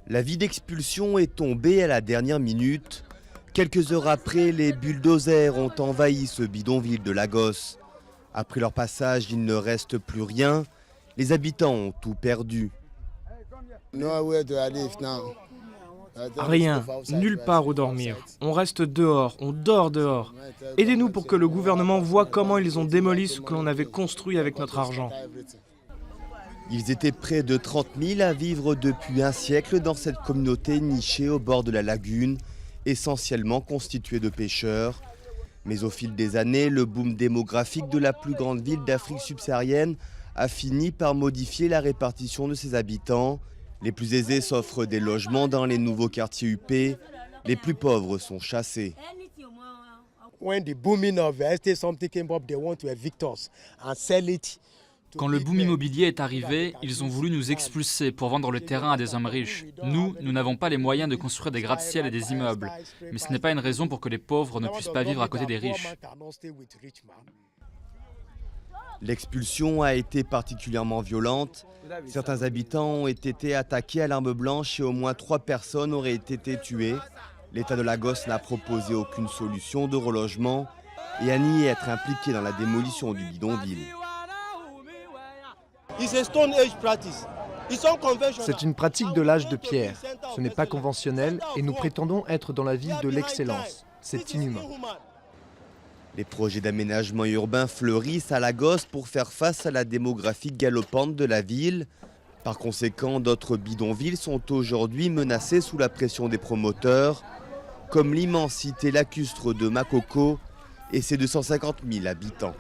La vie d'expulsion est tombée à la dernière minute. Quelques heures après, les bulldozers ont envahi ce bidonville de Lagos. Après leur passage, il ne reste plus rien. Les habitants ont tout perdu. Rien, nulle part où dormir. On reste dehors, on dort dehors. Aidez-nous pour que le gouvernement voie comment ils ont démoli ce que l'on avait construit avec notre argent. Ils étaient près de 30 000 à vivre depuis un siècle dans cette communauté nichée au bord de la lagune, essentiellement constituée de pêcheurs. Mais au fil des années, le boom démographique de la plus grande ville d'Afrique subsaharienne a fini par modifier la répartition de ses habitants. Les plus aisés s'offrent des logements dans les nouveaux quartiers huppés. Les plus pauvres sont chassés. Quand le boom immobilier est arrivé, ils ont voulu nous expulser pour vendre le terrain à des hommes riches. Nous n'avons pas les moyens de construire des gratte-ciel et des immeubles. Mais ce n'est pas une raison pour que les pauvres ne puissent pas vivre à côté des riches. L'expulsion a été particulièrement violente. Certains habitants ont été attaqués à l'arme blanche et au moins 3 personnes auraient été tuées. L'État de Lagos n'a proposé aucune solution de relogement et a nié être impliqué dans la démolition du bidonville. C'est une pratique de l'âge de pierre. Ce n'est pas conventionnel et nous prétendons être dans la ville de l'excellence. C'est inhumain. Les projets d'aménagement urbain fleurissent à Lagos pour faire face à la démographie galopante de la ville. Par conséquent, d'autres bidonvilles sont aujourd'hui menacés sous la pression des promoteurs, comme l'immense cité lacustre de Makoko et ses 250 000 habitants.